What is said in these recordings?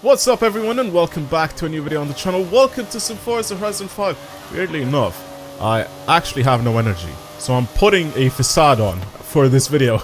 What's up everyone and welcome back to a new video on the channel. Welcome to some Forza Horizon 5. Weirdly enough, I actually have no energy, so I'm putting a facade on for this video.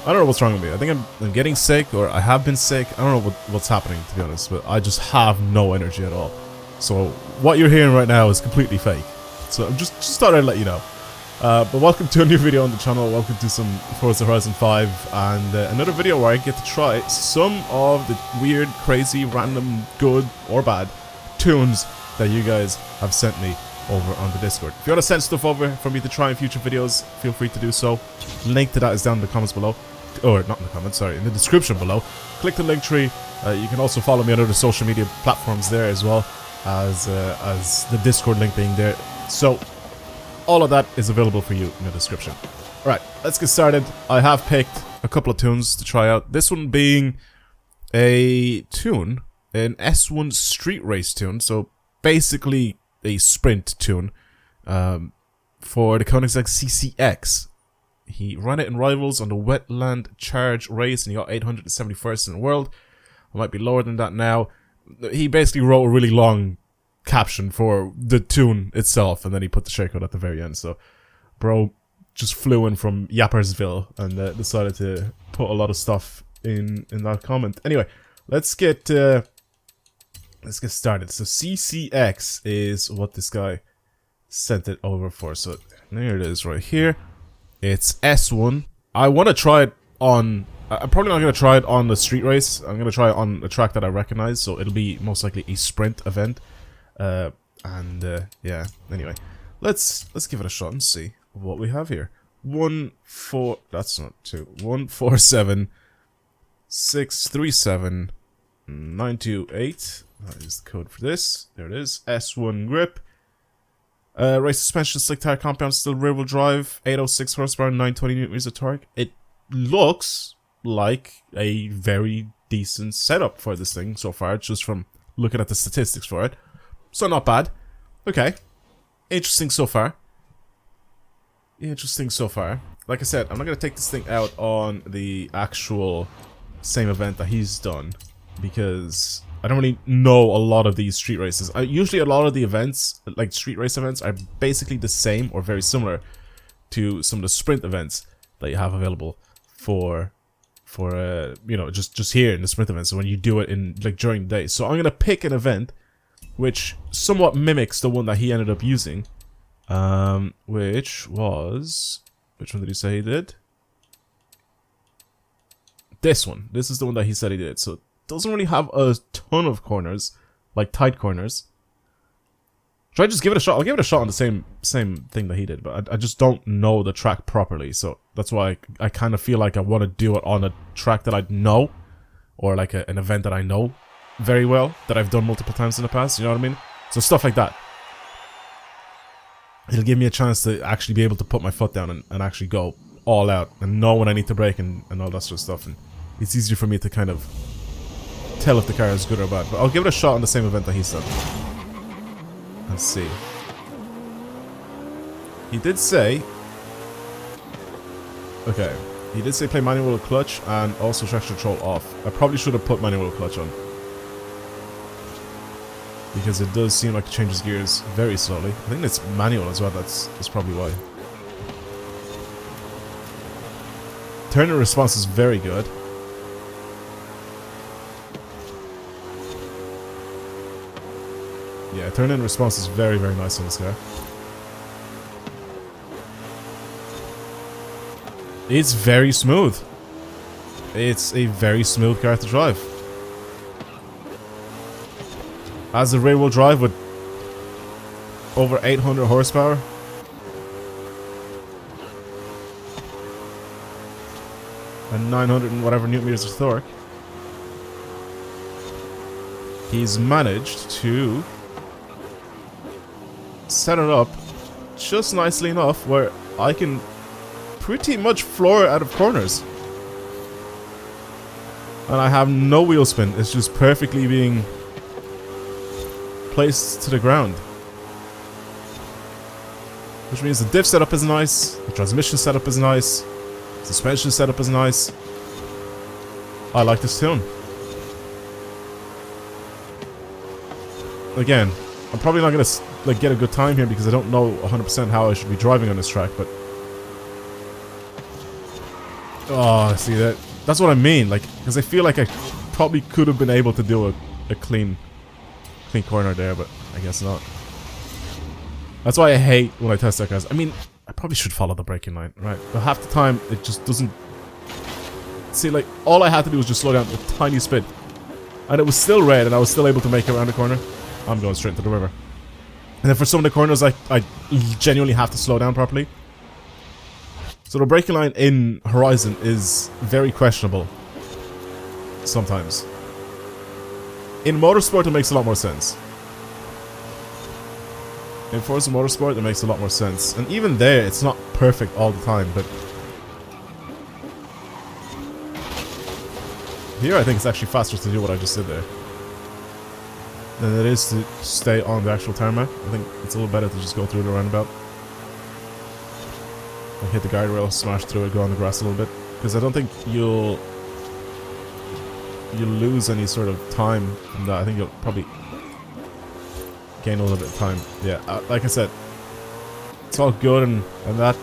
I don't know what's wrong with me. I think I'm getting sick, or I have been sick. I don't know what's happening, to be honest, but I just have no energy at all. So what you're hearing right now is completely fake. So I'm just thought I'd let you know. But welcome to a new video on the channel. Welcome to some Forza Horizon 5 and another video where I get to try some of the weird, crazy, random, good or bad tunes that you guys have sent me over on the Discord. If you want to send stuff over for me to try in future videos, feel free to do so. Link to that is down in the comments below. Or not in the comments, sorry, in the description below. Click the link tree. You can also follow me on other social media platforms there as well as the Discord link being there. So all of that is available for you in the description. Alright, let's get started. I have picked a couple of tunes to try out. This one being a tune, an S1 street race tune. So basically a sprint tune for the Koenigsegg CCX. He ran it in Rivals on the Wetland Charge race and he got 871st in the world. I might be lower than that now. He basically wrote a really long caption for the tune itself, and then he put the share code at the very end. So bro just flew in from Yappersville and decided to put a lot of stuff in that comment. Anyway, let's get started. So CCX is what this guy sent it over for. So there it is right here. It's S1. I want to try it on I'm probably not going to try it on the street race. I'm going to try it on a track that I recognize, so it'll be most likely a sprint event. Yeah, anyway, let's give it a shot and see what we have here. that's not 147 637 928. That is the code for this. There it is. S1 grip. Race suspension, slick tire compound, still rear wheel drive, 806 horsepower, 920 newton-meters of torque. It looks like a very decent setup for this thing so far, just from looking at the statistics for it. So not bad. Okay. Interesting so far. Interesting so far. Like I said, I'm not going to take this thing out on the actual same event that he's done, because I don't really know a lot of these street races. Usually a lot of the events, like street race events, are basically the same or very similar to some of the sprint events that you have available for you know, just here in the sprint events. So when you do it in like during the day. So I'm going to pick an event which somewhat mimics the one that he ended up using, which one did he say he did? This one. This is the one that he said he did. So it doesn't really have a ton of corners, like tight corners. Should I just give it a shot? I'll give it a shot on the same thing that he did, but I just don't know the track properly, so that's why I kind of feel like I want to do it on a track that I know, or like an event that I know very well, that I've done multiple times in the past, you know what I mean? So stuff like that. It'll give me a chance to actually be able to put my foot down and actually go all out and know when I need to brake and all that sort of stuff, and it's easier for me to kind of tell if the car is good or bad. But I'll give it a shot on the same event that he said. Let's see. He did say... Okay. He did say play manual clutch and also traction control off. I probably should have put manual clutch on, because it does seem like it changes gears very slowly. I think it's manual as well, that's probably why. Turning response is very good. Yeah, turn-in response is very, very nice on this car. It's very smooth. It's a very smooth car to drive. Has a rear-wheel drive with over 800 horsepower. And 900 and whatever newton-meters of torque. He's managed to set it up just nicely enough where I can pretty much floor it out of corners. And I have no wheel spin. It's just perfectly being placed to the ground. Which means the diff setup is nice, the transmission setup is nice, suspension setup is nice. I like this tune. again, I'm probably not gonna like get a good time here because I don't know 100% how I should be driving on this track. But oh, see that's what I mean. Like, because I feel like I probably could have been able to do a clean corner there, but I guess not. That's why I hate when I test that, guys. I mean, I probably should follow the braking line, right? But half the time, it just doesn't... See, like, all I had to do was just slow down a tiny bit. And it was still red, and I was still able to make it around the corner. I'm going straight into the river. And then for some of the corners, I genuinely have to slow down properly. So the braking line in Horizon is very questionable. Sometimes. In Motorsport, it makes a lot more sense. In Forza Motorsport, it makes a lot more sense. And even there, it's not perfect all the time, but... Here, I think it's actually faster to do what I just did there than it is to stay on the actual tarmac. I think it's a little better to just go through the roundabout. And hit the guardrail, smash through it, go on the grass a little bit. Because I don't think you'll lose any sort of time from that. I think you'll probably gain a little bit of time. Yeah, like I said, it's all good and that.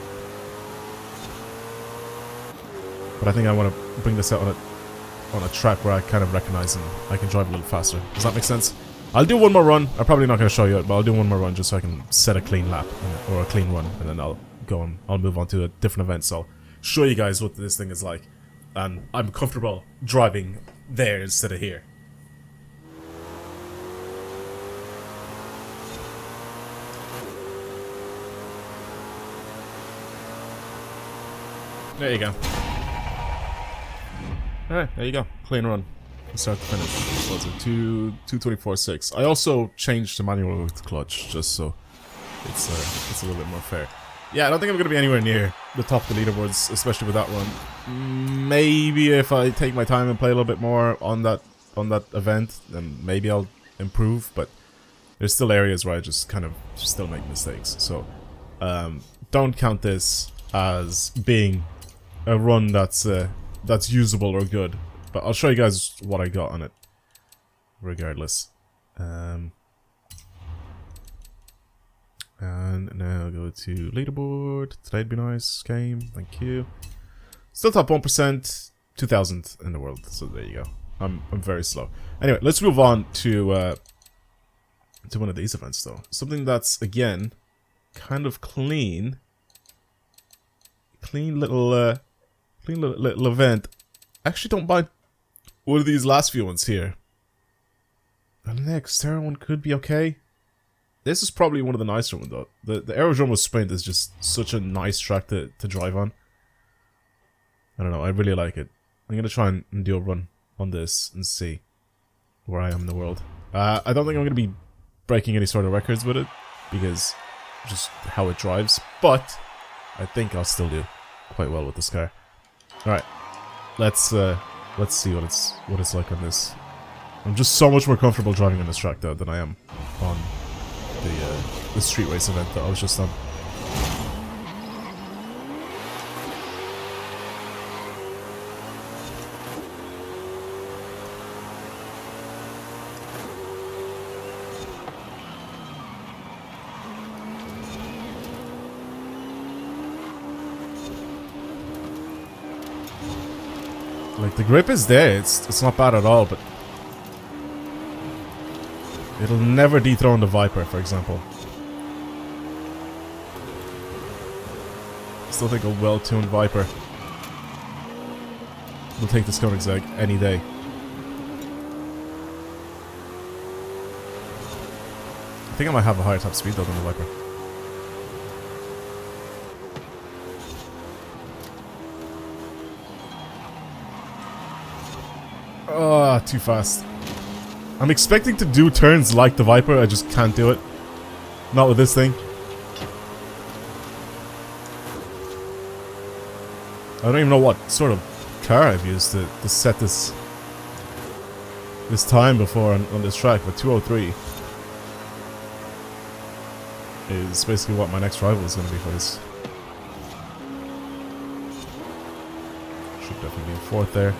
But I think I want to bring this out on a track where I kind of recognize and I can drive a little faster. Does that make sense? I'll do one more run. I'm probably not going to show you it, but I'll do one more run just so I can set a clean lap or a clean run, and then I'll go on. I'll move on to a different event. So I'll show you guys what this thing is like, and I'm comfortable driving there instead of here. There you go. Alright, there you go. Clean run. From start to finish. What was it? 2:24.6. I also changed to manual with clutch, just so it's a little bit more fair. Yeah, I don't think I'm going to be anywhere near the top of the leaderboards, especially with that run. Maybe if I take my time and play a little bit more on that event, then maybe I'll improve, but there's still areas where I just kind of still make mistakes. So, don't count this as being a run that's usable or good, but I'll show you guys what I got on it regardless. And now go to leaderboard. Today'd be nice. Game, thank you. Still top 1%, 2000 in the world. So there you go. I'm very slow. Anyway, let's move on to one of these events though. Something that's again kind of clean. Clean little event. I actually don't mind one of these last few ones here. The next Terra one could be okay. This is probably one of the nicer ones though. The Aerodrome Sprint is just such a nice track to drive on. I don't know, I really like it. I'm gonna try and do a run on this and see where I am in the world. I don't think I'm gonna be breaking any sort of records with it because just how it drives, but I think I'll still do quite well with this car. Alright. Let's see what it's like on this. I'm just so much more comfortable driving on this track though than I am on the street race event that I was just on. Like, the grip is there, it's not bad at all, but it'll never dethrone the Viper, for example. Still think a well-tuned Viper will take this Koenigsegg any day. I think I might have a higher top speed though than the Viper. Oh, too fast. I'm expecting to do turns like the Viper, I just can't do it. Not with this thing. I don't even know what sort of car I've used to set this time before on this track, but 203 is basically what my next rival is going to be for this. Should definitely be in fourth there.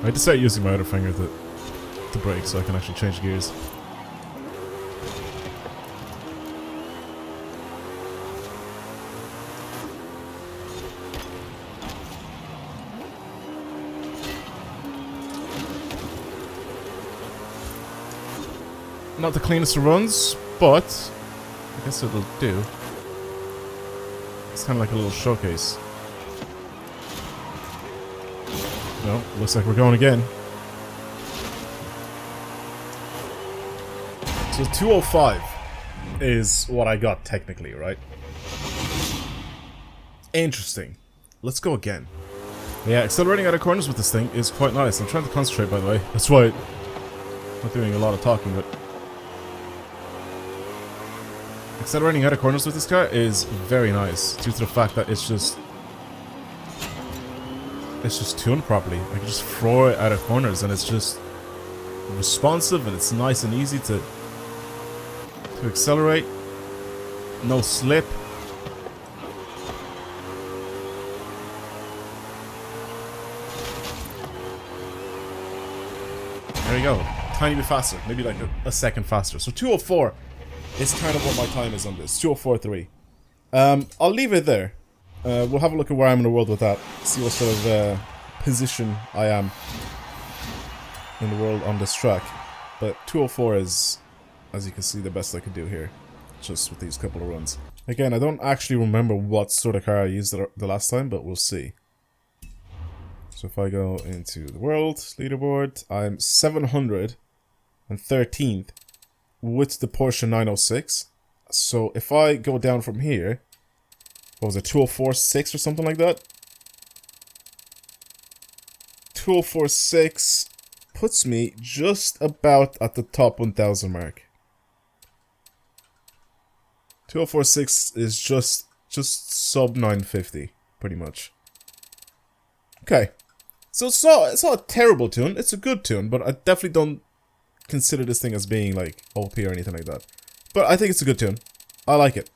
I had to start using my other finger to brake so I can actually change gears. Not the cleanest of runs, but I guess it'll do. It's kind of like a little showcase. No, looks like we're going again. So 205 is what I got technically, right? Interesting. Let's go again. Yeah, accelerating out of corners with this thing is quite nice. I'm trying to concentrate, by the way. That's why I'm not doing a lot of talking, but accelerating out of corners with this car is very nice due to the fact that it's just tuned properly. I can just throw it out of corners and it's just responsive and it's nice and easy to accelerate. No slip. There you go. Tiny bit faster. Maybe like a second faster. So 204 is kind of what my time is on this. 204.3. I'll leave it there. We'll have a look at where I'm in the world with that. See what sort of position I am in the world on this track. But 204 is, as you can see, the best I could do here. Just with these couple of runs. Again, I don't actually remember what sort of car I used the last time, but we'll see. So if I go into the world, leaderboard, I'm 713th with the Porsche 906. So if I go down from here, what was it, 204.6 or something like that? 204.6 puts me just about at the top 1000 mark. 204.6 is just sub 950, pretty much. Okay. So it's not a terrible tune, it's a good tune, but I definitely don't consider this thing as being like OP or anything like that. But I think it's a good tune. I like it.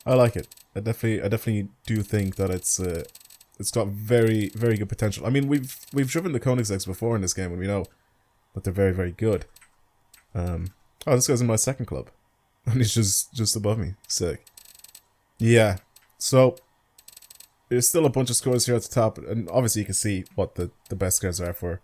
I like it. I definitely do think that it's got very, very good potential. I mean, we've driven the Koenigseggs before in this game, and we know that they're very, very good. Oh, this guy's in my second club, and he's just above me. Sick. Yeah. So there's still a bunch of scores here at the top, and obviously you can see what the best scores are for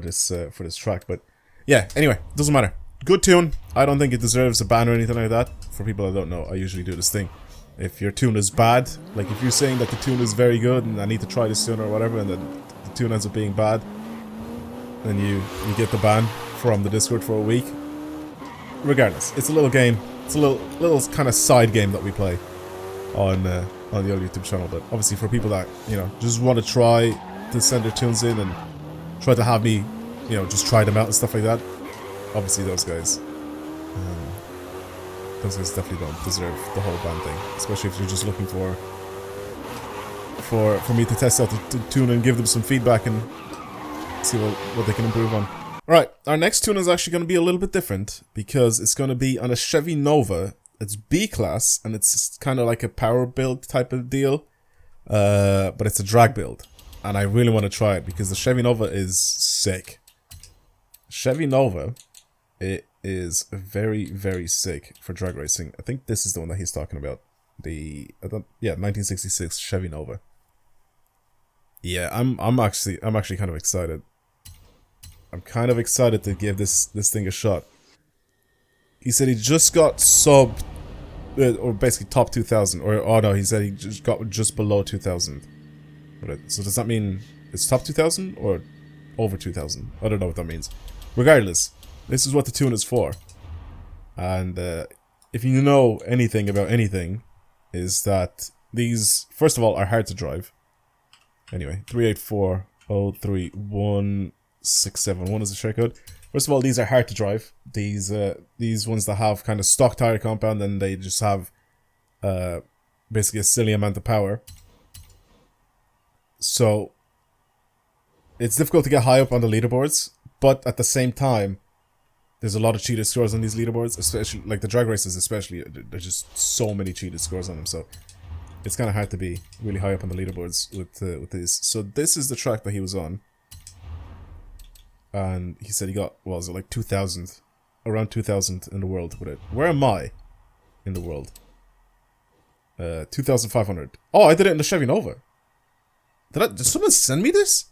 this track. But yeah. Anyway, doesn't matter. Good tune. I don't think it deserves a ban or anything like that. For people that don't know, I usually do this thing. If your tune is bad, like if you're saying that the tune is very good and I need to try this tune or whatever, and then the tune ends up being bad, then you get the ban from the Discord for a week. Regardless, it's a little game. It's a little kind of side game that we play on the old YouTube channel. But obviously for people that, you know, just want to try to send their tunes in and try to have me, you know, just try them out and stuff like that. Obviously those guys definitely don't deserve the whole ban thing, especially if you're just looking for me to test out the tune and give them some feedback and see what they can improve on. Alright, our next tune is actually going to be a little bit different because it's going to be on a Chevy Nova. It's B-Class and it's kind of like a power build type of deal, but it's a drag build and I really want to try it because the Chevy Nova is sick. Chevy Nova, it is very, very sick for drag racing. I think this is the one that he's talking about. Yeah, 1966 Chevy Nova. Yeah, I'm actually kind of excited. I'm kind of excited to give this thing a shot. He said he just got or basically top 2000, or oh no, he said he just got just below 2000. So does that mean it's top 2000 or over 2000? I don't know what that means. Regardless, this is what the tune is for. And if you know anything about anything, is that these, first of all, are hard to drive. Anyway, 384031671 is the share code. First of all, these are hard to drive. These ones that have kind of stock tire compound and they just have basically a silly amount of power. So it's difficult to get high up on the leaderboards, but at the same time, there's a lot of cheated scores on these leaderboards, especially like the drag races. Especially, there's just so many cheated scores on them. So it's kind of hard to be really high up on the leaderboards with these. So this is the track that he was on. and he said he got, what was it, like 2,000, around 2,000 in the world with it. Where am I in the world? 2,500. Oh, I did it in the Chevy Nova. Did someone send me this?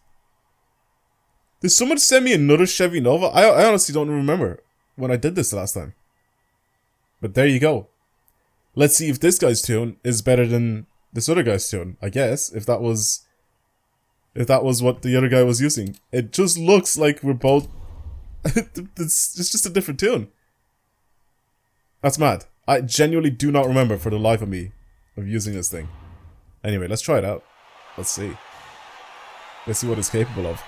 Did someone send me another Chevy Nova? I honestly don't remember when I did this last time. But there you go. Let's see if this guy's tune is better than this other guy's tune, I guess, if that was what the other guy was using. It just looks like we're both... it's just a different tune. That's mad. I genuinely do not remember for the life of me of using this thing. Anyway, let's try it out. Let's see. Let's see what it's capable of.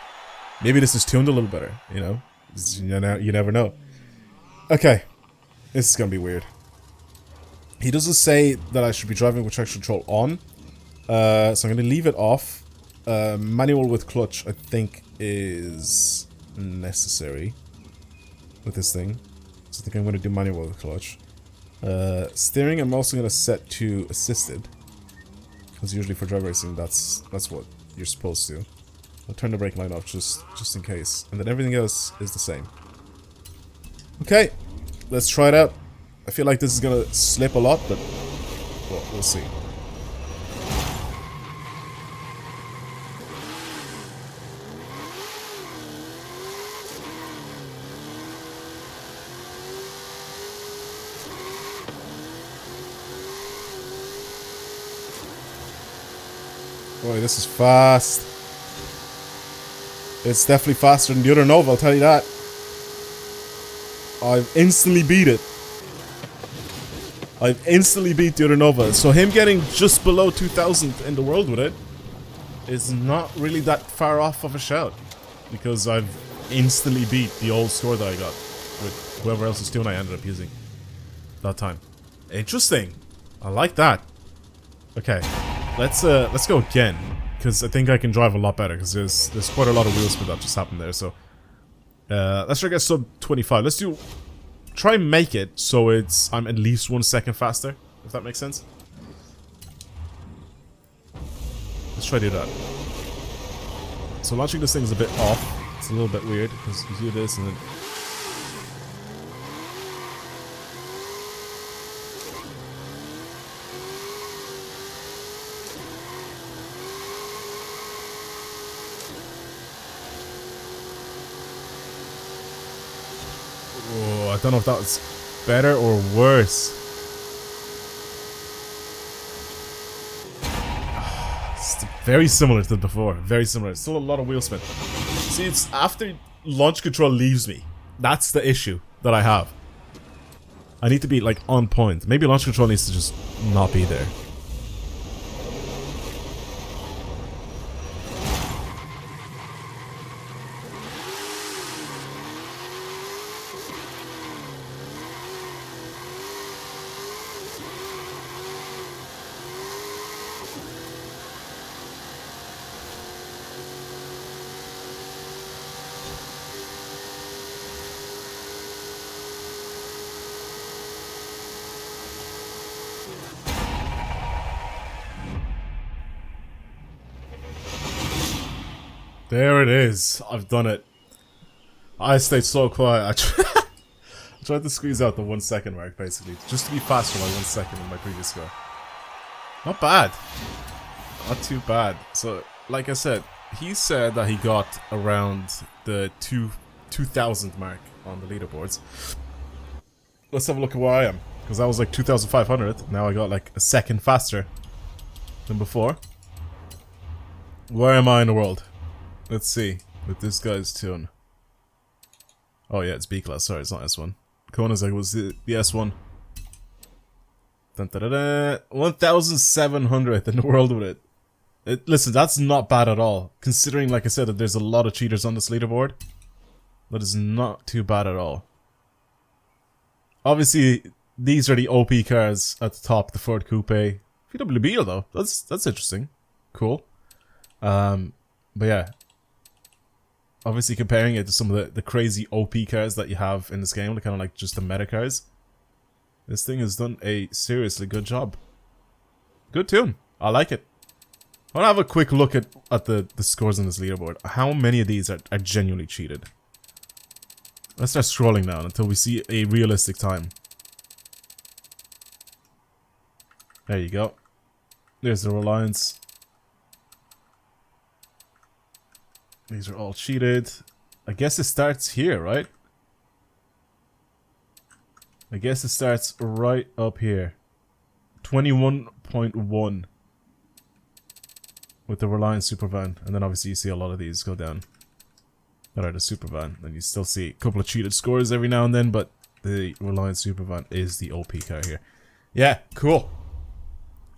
Maybe this is tuned a little better, you know? You never know. Okay. This is gonna be weird. He doesn't say that I should be driving with traction control on. So I'm gonna leave it off. Manual with clutch, I think, is necessary with this thing. So I think I'm gonna do manual with clutch. Steering, I'm also gonna set to assisted. Because usually for drag racing, that's what you're supposed to. I'll turn the brake line off just in case. And then everything else is the same. Okay, let's try it out. I feel like this is gonna slip a lot, but well, we'll see. Boy, this is fast. It's definitely faster than the other Nova, I'll tell you that. I've instantly beat it. I've instantly beat the other Nova. So him getting just below 2,000 in the world with it is not really that far off of a shout. Because I've instantly beat the old score that I got with whoever else's tune I ended up using that time. Interesting. I like that. Okay. Let's go again, because I think I can drive a lot better, because there's quite a lot of wheel spin that just happened there, so let's try to get sub 25. Let's try and make it so I'm at least 1 second faster, if that makes sense. Let's try to do that. So launching this thing is a bit off. It's a little bit weird, because you do this and then... Oh, I don't know if that was better or worse. It's very similar to before. Very similar. Still a lot of wheel spin. See, it's after launch control leaves me. That's the issue that I have. I need to be like on point. Maybe launch control needs to just not be there. There it is. I've done it. I stayed so quiet. I tried to squeeze out the 1 second mark, basically. Just to be faster by 1 second in my previous score. Not bad. Not too bad. So, like I said, he said that he got around the 2,000 mark on the leaderboards. Let's have a look at where I am. Because I was like 2,500. Now I got like a second faster than before. Where am I in the world? Let's see, with this guy's tune. Oh yeah, it's B class, sorry, it's not S1. Koenigsegg was the S1. Dun, da, da, da. 1,700 in the world with it. Listen, that's not bad at all. Considering, like I said, that there's a lot of cheaters on this leaderboard. That is not too bad at all. Obviously, these are the OP cars at the top, the Ford Coupe. VW Beetle though, that's interesting. Cool. But yeah. Obviously comparing it to some of the crazy OP cars that you have in this game, kind of like just the meta cars. This thing has done a seriously good job. Good tune. I like it. I want to have a quick look at the scores on this leaderboard. How many of these are genuinely cheated? Let's start scrolling down until we see a realistic time. There you go. There's the Reliance. These are all cheated. I guess it starts here, right? I guess it starts right up here. 21.1 with the Reliance Supervan. And then obviously you see a lot of these go down that are the Supervan. And you still see a couple of cheated scores every now and then, but the Reliance Supervan is the OP car here. Yeah, cool.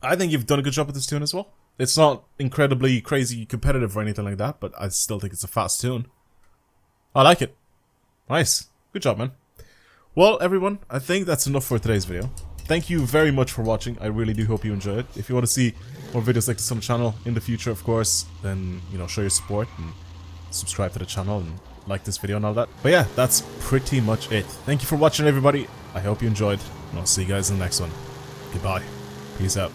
I think you've done a good job with this tune as well. It's not incredibly crazy competitive or anything like that, but I still think it's a fast tune. I like it. Nice. Good job, man. Well, everyone, I think that's enough for today's video. Thank you very much for watching. I really do hope you enjoyed it. If you want to see more videos like this on the channel in the future, of course, then, you know, show your support and subscribe to the channel and like this video and all that. But yeah, that's pretty much it. Thank you for watching, everybody. I hope you enjoyed, and I'll see you guys in the next one. Goodbye. Peace out.